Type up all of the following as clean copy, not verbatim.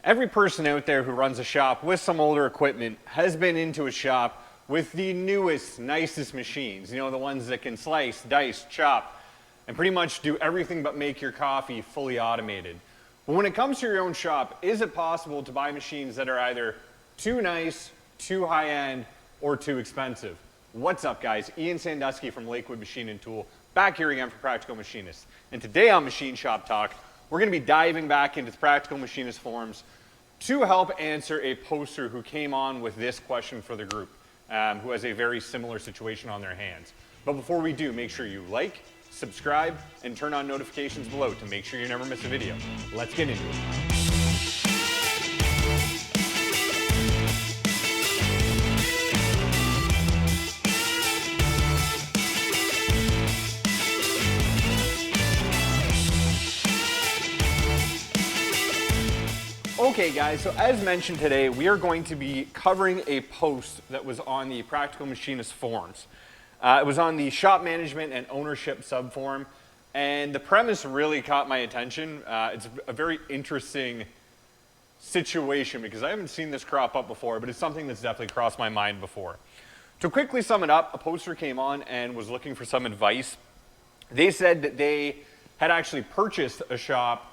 Every person out there who runs a shop with some older equipment has been into a shop with the newest, nicest machines. You know, the ones that can slice, dice, chop, and pretty much do everything but make your coffee fully automated. But when it comes to your own shop, is it possible to buy machines that are either too nice, too high-end, or too expensive? What's up, guys? Ian Sandusky from Lakewood Machine & Tool, back here again for Practical Machinist. And today on Machine Shop Talk, we're going to be diving back into the Practical Machinist forums to help answer a poster who came on with this question for the group, who has a very similar situation on their hands. But before we do, make sure you like, subscribe, and turn on notifications below to make sure you never miss a video. Let's get into it. Okay guys, so as mentioned today, we are going to be covering a post that was on the Practical Machinist forums. It was on the shop management and ownership subforum, and the premise really caught my attention. It's a very interesting situation because I haven't seen this crop up before, but it's something that's definitely crossed my mind before. To quickly sum it up, a poster came on and was looking for some advice. They said that they had actually purchased a shop.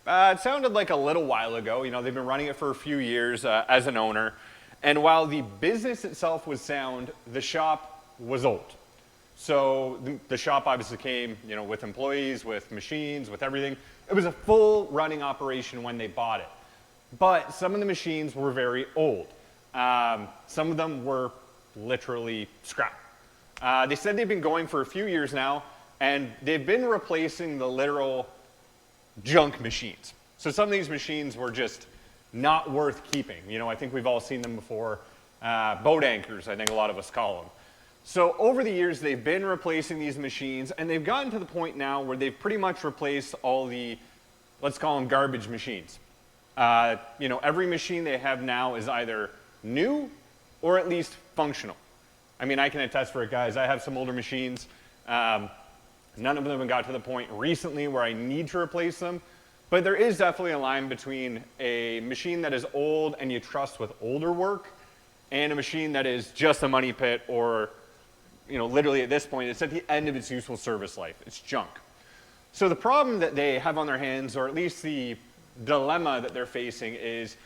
It sounded like a little while ago. You know, they've been running it for a few years as an owner. And while the business itself was sound, the shop was old. So the shop obviously came, you know, with employees, with machines, with everything. It was a full running operation when they bought it. But some of the machines were very old. Some of them were literally scrap. They said they've been going for a few years now, and they've been replacing the literal junk machines. So some of these machines were just not worth keeping. You know, I think we've all seen them before. Boat anchors, I think a lot of us call them. So over the years, they've been replacing these machines, and they've gotten to the point now where they've pretty much replaced all the, let's call them garbage machines. You know, every machine they have now is either new or at least functional. I mean, I can attest for it, guys. I have some older machines. None of them have got to the point recently where I need to replace them, but there is definitely a line between a machine that is old and you trust with older work and a machine that is just a money pit or, you know, literally at this point, it's at the end of its useful service life. It's junk. So the problem that they have on their hands, or at least the dilemma that they're facing, is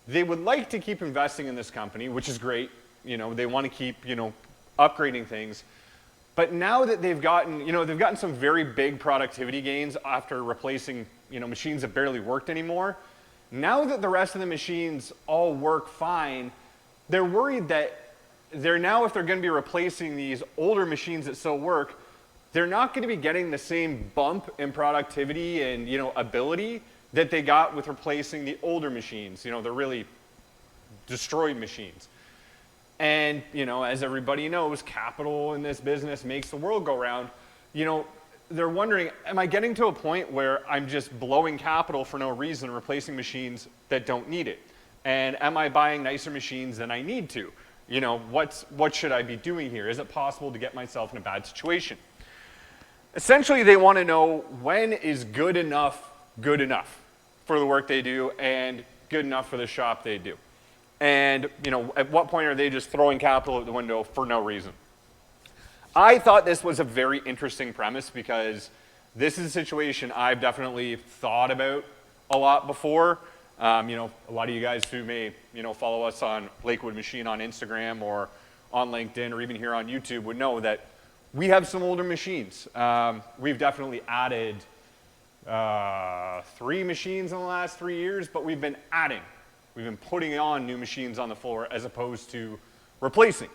they would like to keep investing in this company, which is great. You know, they want to keep, you know, upgrading things. But now that they've gotten, you know, they've gotten some very big productivity gains after replacing, you know, machines that barely worked anymore. Now that the rest of the machines all work fine, they're worried that if they're going to be replacing these older machines that still work, they're not going to be getting the same bump in productivity and, you know, ability that they got with replacing the older machines. You know, they're really destroyed machines. And, you know, as everybody knows, capital in this business makes the world go round. You know, they're wondering, am I getting to a point where I'm just blowing capital for no reason, replacing machines that don't need it? And am I buying nicer machines than I need to? You know, what should I be doing here? Is it possible to get myself in a bad situation? Essentially, they want to know, when is good enough for the work they do and good enough for the shop they do? And, you know, at what point are they just throwing capital out the window for no reason? I thought this was a very interesting premise because this is a situation I've definitely thought about a lot before. You know, a lot of you guys who may, you know, follow us on Lakewood Machine on Instagram or on LinkedIn or even here on YouTube would know that we have some older machines. We've definitely added 3 machines in the last 3 years, but we've been adding. We've been putting on new machines on the floor as opposed to replacing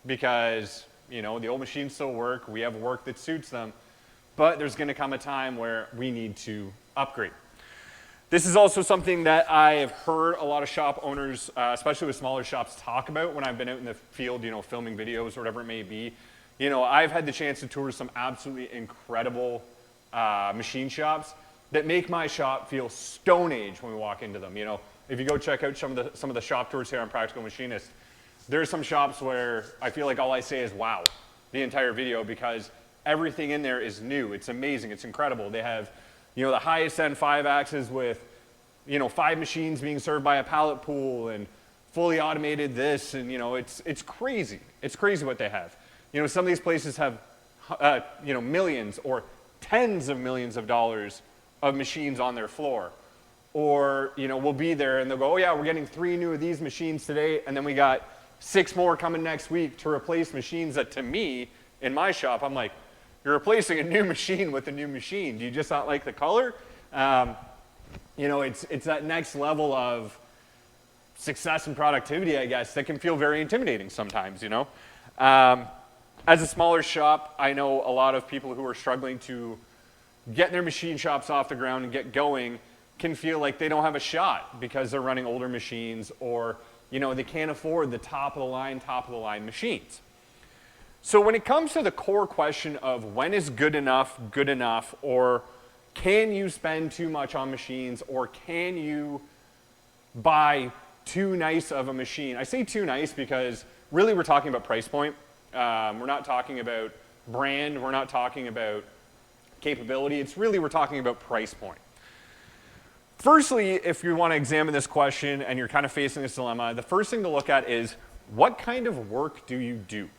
because, you know, the old machines still work. We have work that suits them, but there's going to come a time where we need to upgrade. This is also something that I have heard a lot of shop owners, especially with smaller shops, talk about when I've been out in the field, you know, filming videos or whatever it may be. You know, I've had the chance to tour some absolutely incredible machine shops that make my shop feel Stone Age when we walk into them. You know, if you go check out some of the shop tours here on Practical Machinist, there are some shops where I feel like all I say is wow the entire video because everything in there is new. It's amazing. It's incredible. They have, you know, the highest end 5-axes with, 5 machines being served by a pallet pool and fully automated this, and it's crazy. It's crazy what they have. Some of these places have millions or tens of millions of dollars of machines on their floor. Or we'll be there and they'll go, oh yeah, we're getting 3 new of these machines today, and then we got 6 more coming next week to replace machines that, to me, in my shop, I'm like, you're replacing a new machine with a new machine. Do you just not like the color? It's that next level of success and productivity, I guess, that can feel very intimidating sometimes, As a smaller shop, I know a lot of people who are struggling to get their machine shops off the ground and get going can feel like they don't have a shot because they're running older machines, or they can't afford the top of the line machines. So when it comes to the core question of when is good enough, or can you spend too much on machines, or can you buy too nice of a machine? I say too nice because really we're talking about price point. We're not talking about brand, we're not talking about capability. We're talking about price point. Firstly, if you want to examine this question and you're kind of facing this dilemma, the first thing to look at is what kind of work do you do?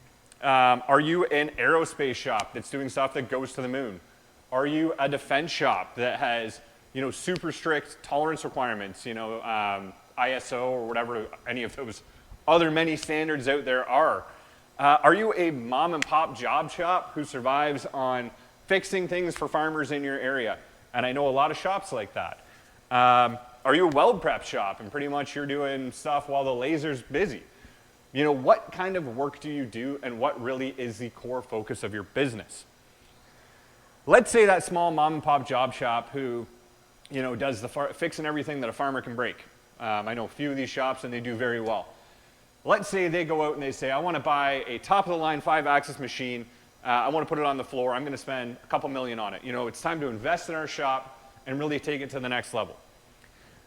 Are you an aerospace shop that's doing stuff that goes to the moon? Are you a defense shop that has super strict tolerance requirements, ISO or whatever any of those other many standards out there are? Are you a mom and pop job shop who survives on fixing things for farmers in your area? And I know a lot of shops like that. Are you a weld prep shop and pretty much you're doing stuff while the laser's busy? What kind of work do you do, and what really is the core focus of your business? Let's say that small mom and pop job shop who does the fixing everything that a farmer can break. I know a few of these shops and they do very well. Let's say they go out and they say, I want to buy a top-of-the-line 5-axis machine. I want to put it on the floor. I'm going to spend a couple million on it. It's time to invest in our shop and really take it to the next level.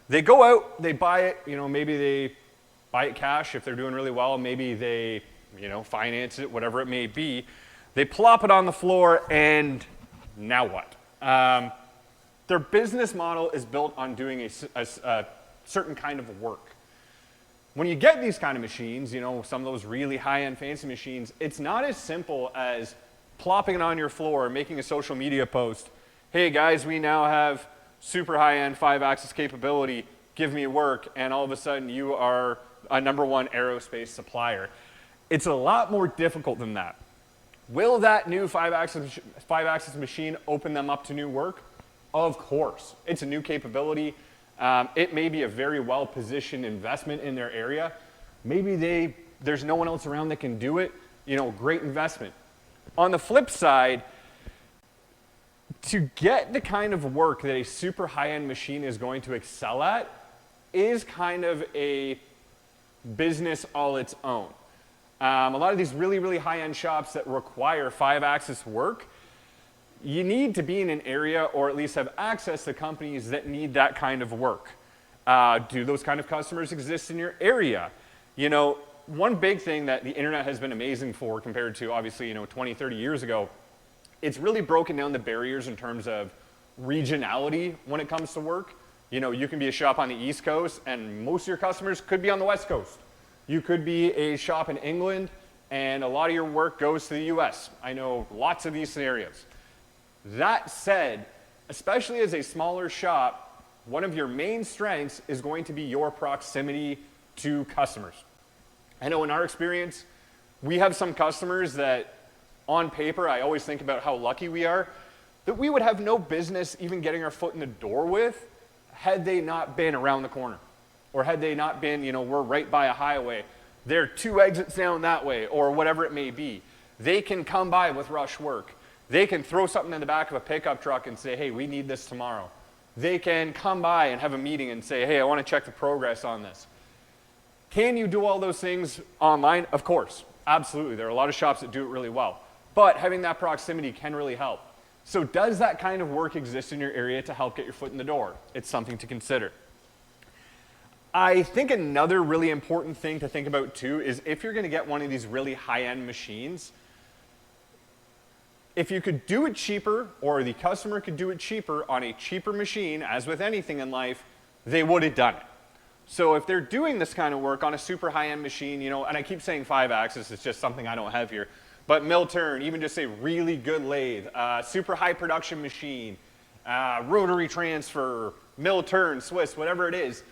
They go out, they buy it, maybe they buy it cash if they're doing really well, maybe they, finance it, whatever it may be. They plop it on the floor, and now what? Their business model is built on doing a certain kind of work. When you get these kind of machines, some of those really high-end fancy machines, it's not as simple as plopping it on your floor, making a social media post. Hey guys, we now have super high-end 5-axis capability, give me work, and all of a sudden you are a #1 aerospace supplier. It's a lot more difficult than that. Will that new 5-axis machine open them up to new work? Of course. It's a new capability. It may be a very well-positioned investment in their area. Maybe there's no one else around that can do it. Great investment. On the flip side, to get the kind of work that a super high-end machine is going to excel at is kind of a business all its own. A lot of these really, really high-end shops that require 5-axis work, you need to be in an area or at least have access to companies that need that kind of work. Do those kind of customers exist in your area? One big thing that the internet has been amazing for compared to obviously 20, 30 years ago, it's really broken down the barriers in terms of regionality when it comes to work. You can be a shop on the East Coast and most of your customers could be on the West Coast. You could be a shop in England and a lot of your work goes to the US. I know lots of these scenarios. That said, especially as a smaller shop, one of your main strengths is going to be your proximity to customers. I know in our experience, we have some customers that on paper, I always think about how lucky we are, that we would have no business even getting our foot in the door with had they not been around the corner. Or had they not been, we're right by a highway. They're 2 exits down that way, or whatever it may be. They can come by with rush work. They can throw something in the back of a pickup truck and say, hey, we need this tomorrow. They can come by and have a meeting and say, hey, I want to check the progress on this. Can you do all those things online? Of course, absolutely. There are a lot of shops that do it really well. But having that proximity can really help. So does that kind of work exist in your area to help get your foot in the door? It's something to consider. I think another really important thing to think about too is if you're going to get one of these really high-end machines, if you could do it cheaper or the customer could do it cheaper on a cheaper machine, as with anything in life, they would have done it. So if they're doing this kind of work on a super high-end machine, you know, and I keep saying 5-axis, it's just something I don't have here, but mill turn, even just a really good lathe, super high production machine, rotary transfer, mill turn, Swiss, whatever it is,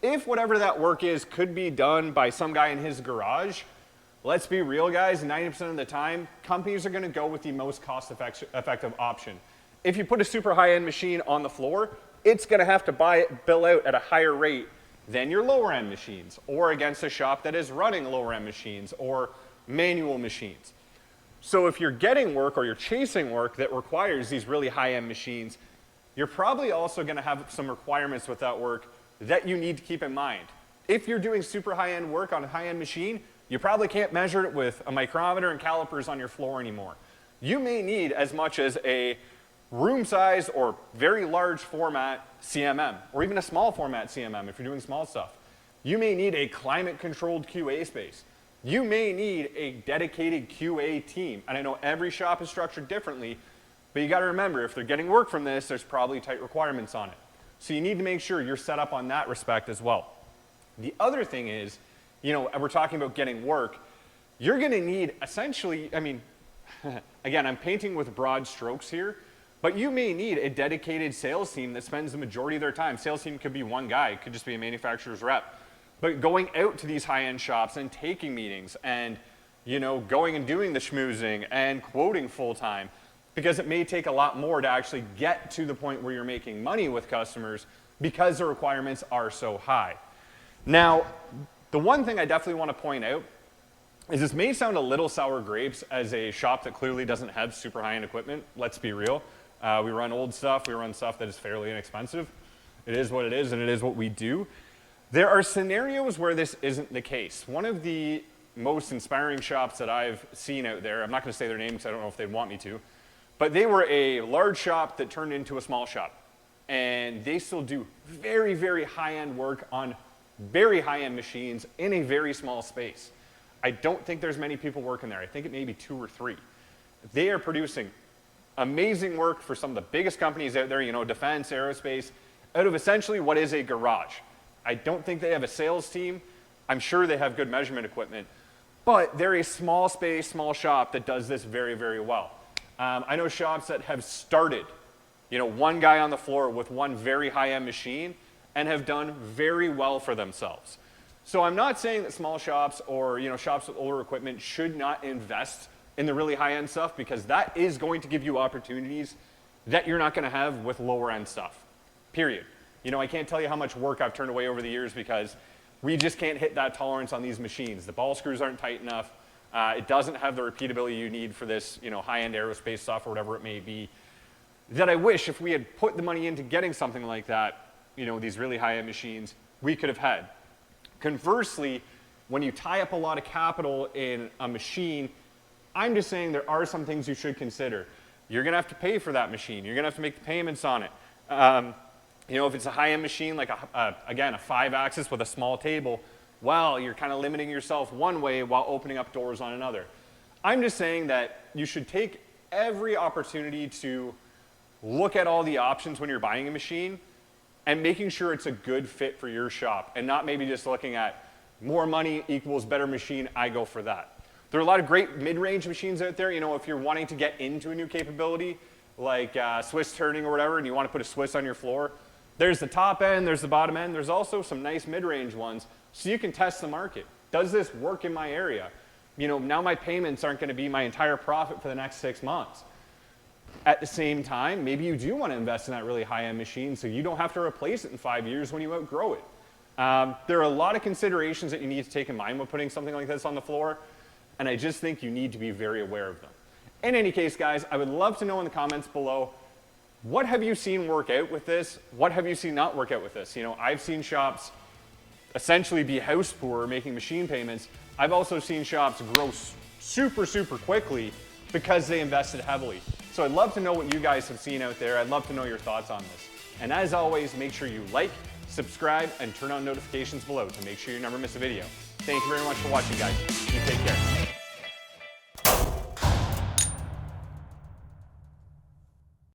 if whatever that work is could be done by some guy in his garage, let's be real, guys, 90% of the time, companies are going to go with the most cost-effective option. If you put a super high-end machine on the floor, it's going to have to bill out at a higher rate than your lower-end machines, or against a shop that is running lower-end machines or manual machines. So if you're getting work or you're chasing work that requires these really high-end machines, you're probably also going to have some requirements with that work that you need to keep in mind. If you're doing super high-end work on a high-end machine, you probably can't measure it with a micrometer and calipers on your floor anymore. You may need as much as a room size or very large format CMM, or even a small format CMM if you're doing small stuff. You may need a climate controlled QA space. You may need a dedicated QA team. And I know every shop is structured differently, but you gotta remember, if they're getting work from this, there's probably tight requirements on it. So you need to make sure you're set up on that respect as well. The other thing is, you know, we're talking about getting work, you're gonna need essentially, I mean, again, I'm painting with broad strokes here, but you may need a dedicated sales team that spends the majority of their time. Sales team could be one guy, it could just be a manufacturer's rep. But going out to these high-end shops and taking meetings and, you know, going and doing the schmoozing and quoting full-time, because it may take a lot more to actually get to the point where you're making money with customers because the requirements are so high. Now, the one thing I definitely want to point out is this may sound a little sour grapes as a shop that clearly doesn't have super high-end equipment. Let's be real. We run old stuff, we run stuff that is fairly inexpensive. It is what it is, and it is what we do. There are scenarios where this isn't the case. One of the most inspiring shops that I've seen out there, I'm not gonna say their name because I don't know if they'd want me to, but they were a large shop that turned into a small shop. And they still do very, very high-end work on very high-end machines in a very small space. I don't think there's many people working there. I think it may be 2 or 3. They are producing amazing work for some of the biggest companies out there, you know, defense, aerospace, out of essentially what is a garage. I don't think they have a sales team. I'm sure they have good measurement equipment, but they're a small space, small shop that does this very, very well. I know shops that have started, you know, one guy on the floor with one very high-end machine and have done very well for themselves. So I'm not saying that small shops or, you know, shops with older equipment should not invest in the really high-end stuff, because that is going to give you opportunities that you're not going to have with lower-end stuff, period. You know, I can't tell you how much work I've turned away over the years because we just can't hit that tolerance on these machines. The ball screws aren't tight enough. It doesn't have the repeatability you need for this, you know, high-end aerospace stuff or whatever it may be. That I wish if we had put the money into getting something like that, you know, these really high-end machines, we could have had. Conversely, when you tie up a lot of capital in a machine, I'm just saying there are some things you should consider. You're gonna have to pay for that machine. You're gonna have to make the payments on it. You know, if it's a high-end machine, like again, a 5-axis with a small table, well, you're kind of limiting yourself one way while opening up doors on another. I'm just saying that you should take every opportunity to look at all the options when you're buying a machine and making sure it's a good fit for your shop, and not maybe just looking at more money equals better machine, I go for that. There are a lot of great mid-range machines out there. You know, if you're wanting to get into a new capability, like Swiss turning or whatever, and you want to put a Swiss on your floor, there's the top end, there's the bottom end, there's also some nice mid-range ones, so you can test the market. Does this work in my area? You know, now my payments aren't going to be my entire profit for the next 6 months. At the same time, maybe you do want to invest in that really high-end machine so you don't have to replace it in 5 years when you outgrow it. There are a lot of considerations that you need to take in mind when putting something like this on the floor, and I just think you need to be very aware of them. In any case, guys, I would love to know in the comments below, what have you seen work out with this? What have you seen not work out with this? You know, I've seen shops essentially be house poor making machine payments. I've also seen shops grow super, super quickly because they invested heavily. So I'd love to know what you guys have seen out there. I'd love to know your thoughts on this. And as always, make sure you like, subscribe, and turn on notifications below to make sure you never miss a video. Thank you very much for watching, guys. You take care.